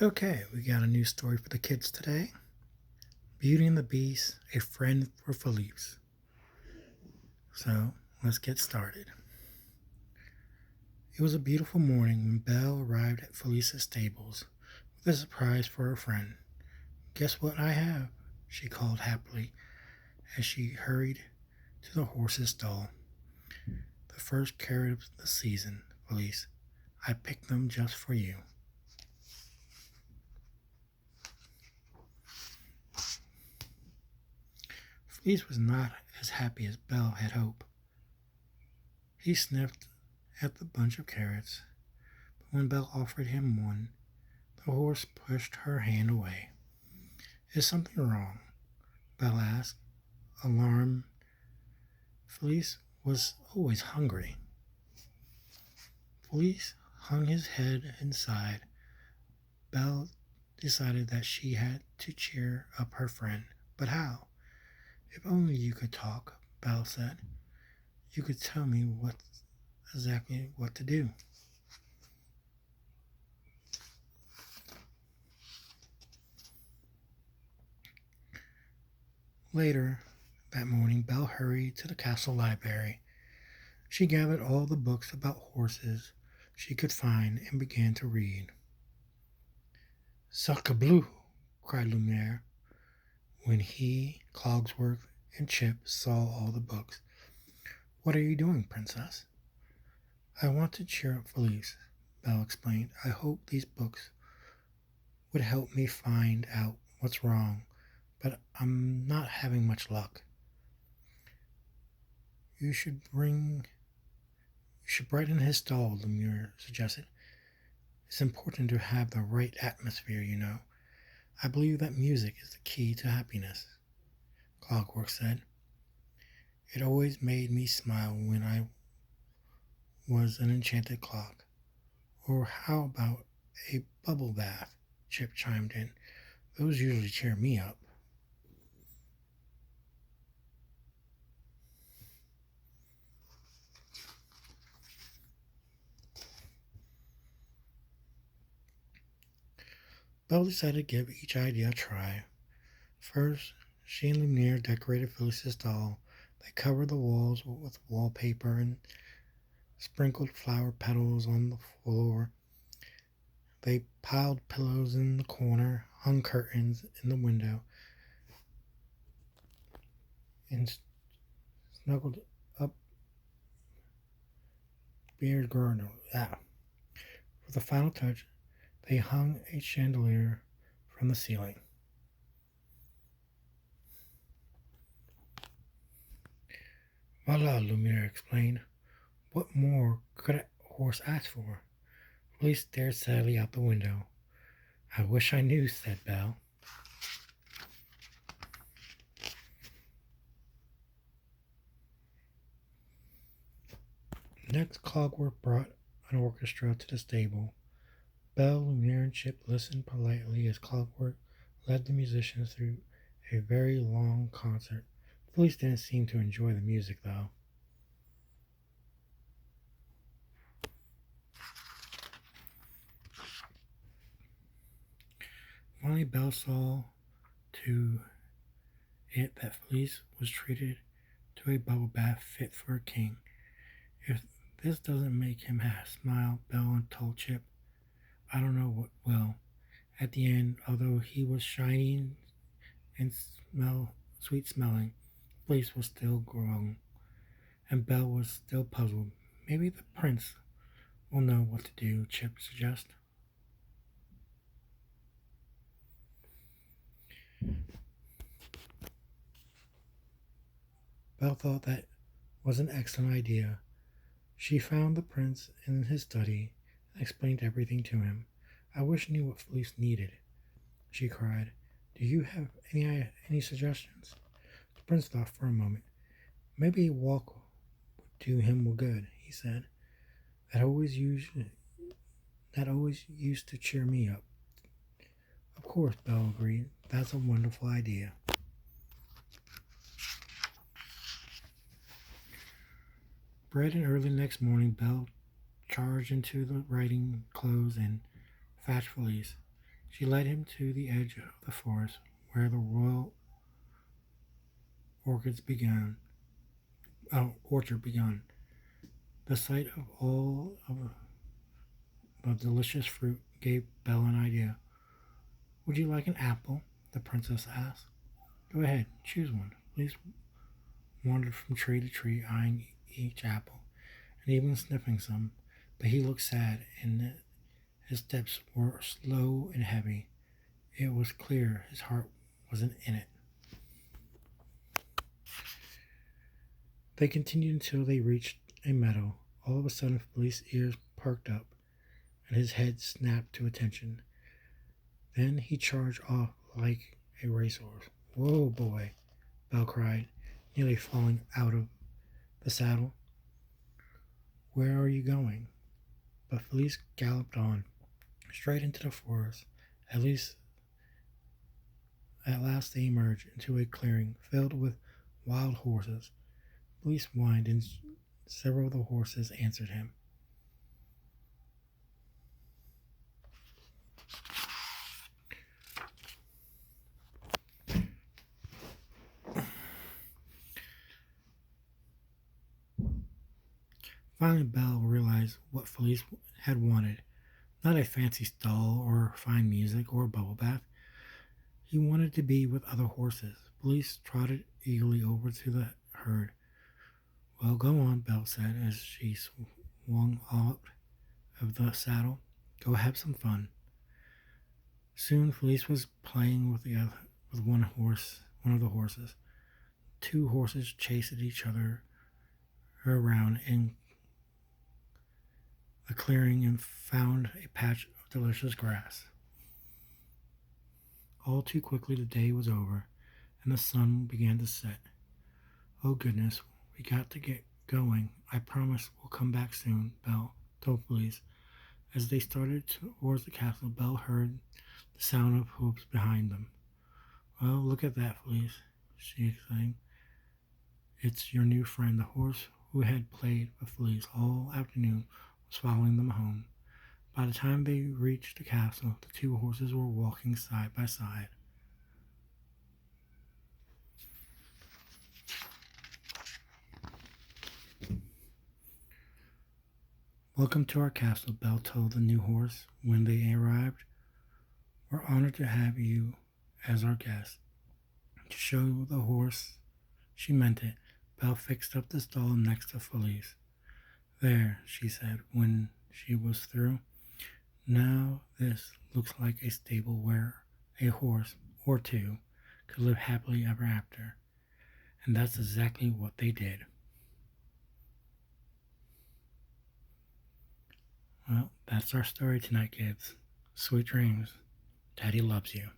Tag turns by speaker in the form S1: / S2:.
S1: Okay, we got a new story for the kids today. Beauty and the Beast, a friend for Philippe's. So let's get started. It was a beautiful morning when Belle arrived at Felice's stables with a surprise for her friend. Guess what I have? She called happily as she hurried to the horse's stall. The first carrot of the season, Felice. I picked them just for you. Felice was not as happy as Belle had hoped. He sniffed at the bunch of carrots, but when Belle offered him one, the horse pushed her hand away. Is something wrong? Belle asked, alarmed. Felice was always hungry. Felice hung his head and sighed. Belle decided that she had to cheer up her friend. But how? If only you could talk, Belle said. You could tell me exactly what to do. Later that morning, Belle hurried to the castle library. She gathered all the books about horses she could find and began to read. Sacre bleu! Cried Lumiere when he, Cogsworth, and Chip saw all the books. What are you doing, Princess? I want to cheer up Felice, Belle explained. I hope these books would help me find out what's wrong, but I'm not having much luck. You should bring You should brighten his stall, Lemure suggested. It's important to have the right atmosphere. I believe that music is the key to happiness, Clockwork said. It always made me smile when I was an enchanted clock. Or how about a bubble bath? Chip chimed in. Those usually cheer me up. Belle decided to give each idea a try. First, she and Lumiere decorated Felice's doll. They covered the walls with wallpaper and sprinkled flower petals on the floor. They piled pillows in the corner, hung curtains in the window, and snuggled up Beard's garden. For the final touch, they hung a chandelier from the ceiling. Voila, Lumiere explained. What more could a horse ask for? Police stared sadly out the window. I wish I knew, said Belle. Next, Cogworth brought an orchestra to the stable. Belle, Lumiere, and Chip listened politely as Cogworth led the musicians through a very long concert. Felice didn't seem to enjoy the music, though. Finally, Belle saw to it that Felice was treated to a bubble bath fit for a king. If this doesn't make him smile, Belle told Chip, I don't know what will. At the end, although he was shiny and sweet smelling, Felice was still grown, and Belle was still puzzled. Maybe the prince will know what to do, Chip suggested. Belle thought that was an excellent idea. She found the prince in his study and explained everything to him. I wish I knew what Felice needed, she cried. Do you have any suggestions? The prince thought for a moment. Maybe a walk would do him good, he said. That always used to cheer me up. Of course, Belle agreed. That's a wonderful idea. Bright and early next morning, Belle charged into the riding clothes and fetched Felice. She led him to the edge of the forest where the royal orchids began, orchard began. The sight of all of the delicious fruit gave Belle an idea. Would you like an apple? The princess asked. Go ahead, choose one. Felice wandered from tree to tree, eyeing each apple, and even sniffing some, but he looked sad, and his steps were slow and heavy. It was clear his heart wasn't in it. They continued until they reached a meadow. All of a sudden, Felice's ears perked up, and his head snapped to attention. Then he charged off like a racehorse. Whoa, boy, Belle cried, nearly falling out of the saddle. Where are you going? But Felice galloped on, straight into the forest. At least, at last they emerged into a clearing filled with wild horses. Felice whined, and several of the horses answered him. Finally, Belle realized what Felice had wanted. Not a fancy stall or fine music or a bubble bath. He wanted to be with other horses. Felice trotted eagerly over to the herd. Well, go on, Belle said as she swung out of the saddle. Go have some fun. Soon Felice was playing with one of the horses. Two horses chased each other around in a clearing and found a patch of delicious grass. All too quickly the day was over, and the sun began to set. Oh goodness, we got to get going. I promise we'll come back soon, Belle told Felice. As they started towards the castle, Belle heard the sound of hoofs behind them. Well, look at that, Felice, she exclaimed. It's your new friend. The horse who had played with Felice all afternoon was following them home. By the time they reached the castle, the two horses were walking side by side. Welcome to our castle, Belle told the new horse when they arrived. We're honored to have you as our guest. To show the horse she meant it, Belle fixed up the stall next to Felice. There, she said when she was through. Now this looks like a stable where a horse or two could live happily ever after. And that's exactly what they did. Well, that's our story tonight, kids. Sweet dreams. Daddy loves you.